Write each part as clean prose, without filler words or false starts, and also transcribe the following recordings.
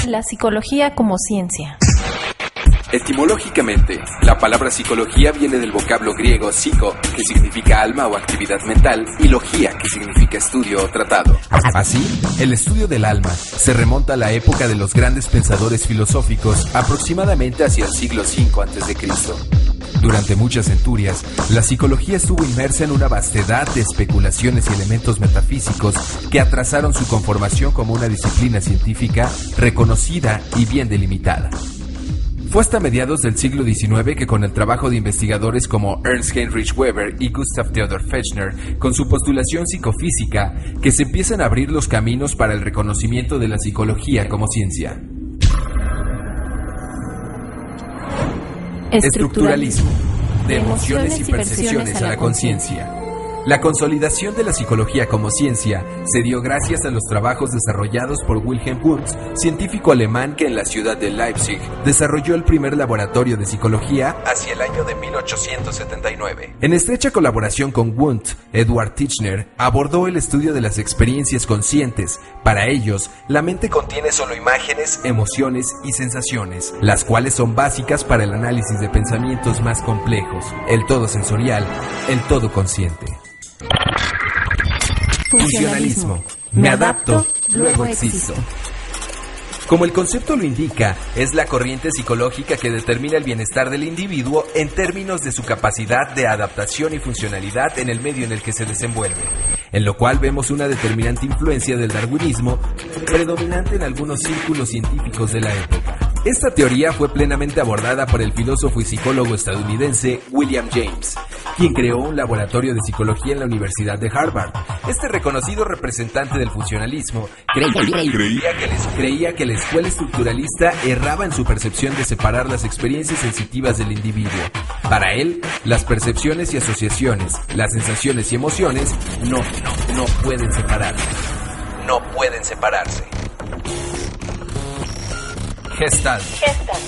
La psicología como ciencia. Etimológicamente, la palabra psicología viene del vocablo griego psico, que significa alma o actividad mental, y logía, que significa estudio o tratado. Así, el estudio del alma se remonta a la época de los grandes pensadores filosóficos, aproximadamente hacia el siglo V a.C. Durante muchas centurias, la psicología estuvo inmersa en una vastedad de especulaciones y elementos metafísicos que atrasaron su conformación como una disciplina científica reconocida y bien delimitada. Fue hasta mediados del siglo XIX que con el trabajo de investigadores como Ernst Heinrich Weber y Gustav Theodor Fechner, con su postulación psicofísica, que se empiezan a abrir los caminos para el reconocimiento de la psicología como ciencia. Estructuralismo, de emociones y percepciones a la conciencia. La consolidación de la psicología como ciencia se dio gracias a los trabajos desarrollados por Wilhelm Wundt, científico alemán que en la ciudad de Leipzig desarrolló el primer laboratorio de psicología hacia el año de 1879. En estrecha colaboración con Wundt, Eduard Titchener abordó el estudio de las experiencias conscientes. Para ellos, la mente contiene solo imágenes, emociones y sensaciones, las cuales son básicas para el análisis de pensamientos más complejos, el todo sensorial, el todo consciente. Funcionalismo. Me adapto, luego existo. Como el concepto lo indica, es la corriente psicológica que determina el bienestar del individuo en términos de su capacidad de adaptación y funcionalidad en el medio en el que se desenvuelve, en lo cual vemos una determinante influencia del darwinismo predominante en algunos círculos científicos de la época. Esta teoría fue plenamente abordada por el filósofo y psicólogo estadounidense William James, quien creó un laboratorio de psicología en la Universidad de Harvard. Este reconocido representante del funcionalismo creía que la escuela estructuralista erraba en su percepción de separar las experiencias sensitivas del individuo. Para él, las percepciones y asociaciones, las sensaciones y emociones no pueden separarse. No pueden separarse. Gestalt.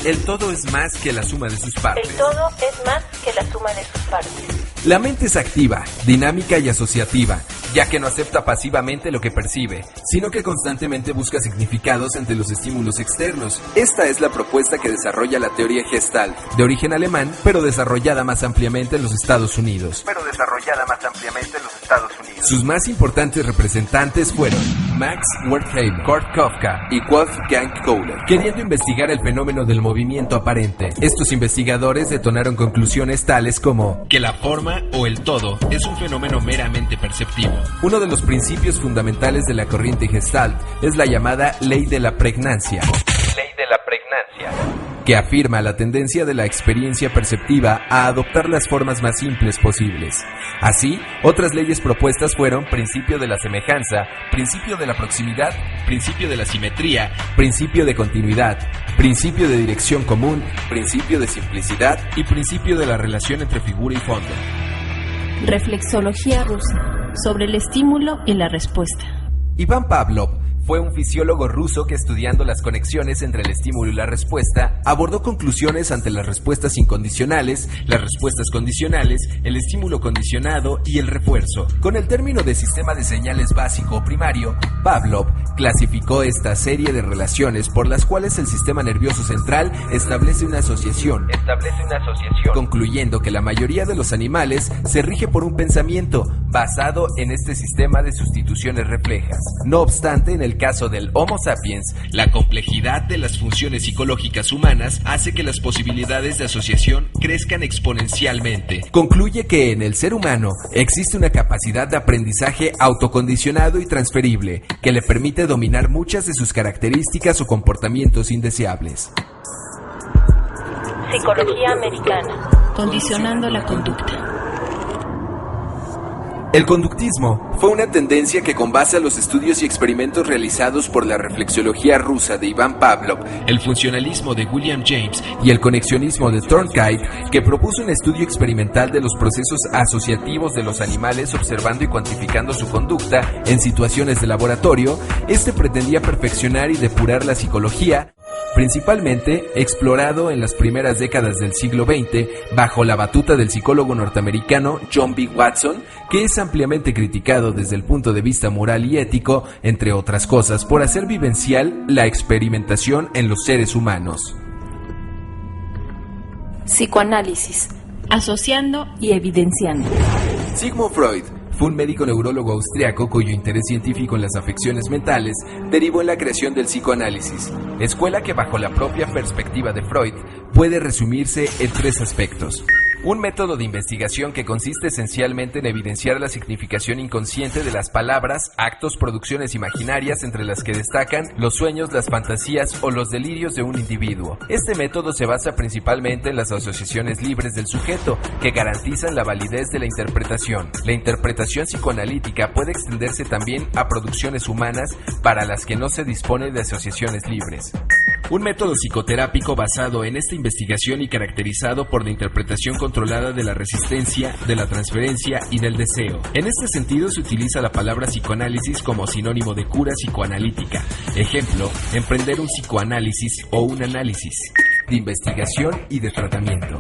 El todo es más que la suma de sus partes. El todo es más que la suma de sus partes. La mente es activa, dinámica y asociativa, ya que no acepta pasivamente lo que percibe, sino que constantemente busca significados ante los estímulos externos. Esta es la propuesta que desarrolla la teoría Gestalt, de origen alemán, pero desarrollada más ampliamente en los Estados Unidos. Sus más importantes representantes fueron Max Wertheimer, Kurt Kafka y Wolfgang Kohler, queriendo investigar el fenómeno del movimiento aparente. Estos investigadores detonaron conclusiones tales como que la forma o el todo es un fenómeno meramente perceptivo. Uno de los principios fundamentales de la corriente Gestalt es la llamada ley de la pregnancia. Que afirma la tendencia de la experiencia perceptiva a adoptar las formas más simples posibles. Así, otras leyes propuestas fueron principio de la semejanza, principio de la proximidad, principio de la simetría, principio de continuidad, principio de dirección común, principio de simplicidad y principio de la relación entre figura y fondo. Reflexología rusa, sobre el estímulo y la respuesta. Iván Pavlov fue un fisiólogo ruso que, estudiando las conexiones entre el estímulo y la respuesta, abordó conclusiones ante las respuestas incondicionales, las respuestas condicionales, el estímulo condicionado y el refuerzo. Con el término de sistema de señales básico o primario, Pavlov clasificó esta serie de relaciones por las cuales el sistema nervioso central establece una asociación, concluyendo que la mayoría de los animales se rige por un pensamiento basado en este sistema de sustituciones reflejas. No obstante, en el caso del Homo sapiens, la complejidad de las funciones psicológicas humanas hace que las posibilidades de asociación crezcan exponencialmente. Concluye que en el ser humano existe una capacidad de aprendizaje autocondicionado y transferible que le permite dominar muchas de sus características o comportamientos indeseables. Psicología americana, condicionando la conducta. El conductismo fue una tendencia que, con base a los estudios y experimentos realizados por la reflexología rusa de Iván Pavlov, el funcionalismo de William James y el conexionismo de Thorndike, que propuso un estudio experimental de los procesos asociativos de los animales observando y cuantificando su conducta en situaciones de laboratorio, pretendía perfeccionar y depurar la psicología principalmente explorado en las primeras décadas del siglo XX bajo la batuta del psicólogo norteamericano John B. Watson, que es ampliamente criticado desde el punto de vista moral y ético, entre otras cosas, por hacer vivencial la experimentación en los seres humanos. Psicoanálisis, asociando y evidenciando. Sigmund Freud Fue un médico neurólogo austriaco cuyo interés científico en las afecciones mentales derivó en la creación del psicoanálisis, escuela que bajo la propia perspectiva de Freud puede resumirse en 3 aspectos. Un método de investigación que consiste esencialmente en evidenciar la significación inconsciente de las palabras, actos, producciones imaginarias entre las que destacan los sueños, las fantasías o los delirios de un individuo. Este método se basa principalmente en las asociaciones libres del sujeto, que garantizan la validez de la interpretación. La interpretación psicoanalítica puede extenderse también a producciones humanas para las que no se dispone de asociaciones libres. Un método psicoterápico basado en esta investigación y caracterizado por la interpretación controlada de la resistencia, de la transferencia y del deseo. En este sentido se utiliza la palabra psicoanálisis como sinónimo de cura psicoanalítica. Ejemplo, emprender un psicoanálisis o un análisis de investigación y de tratamiento.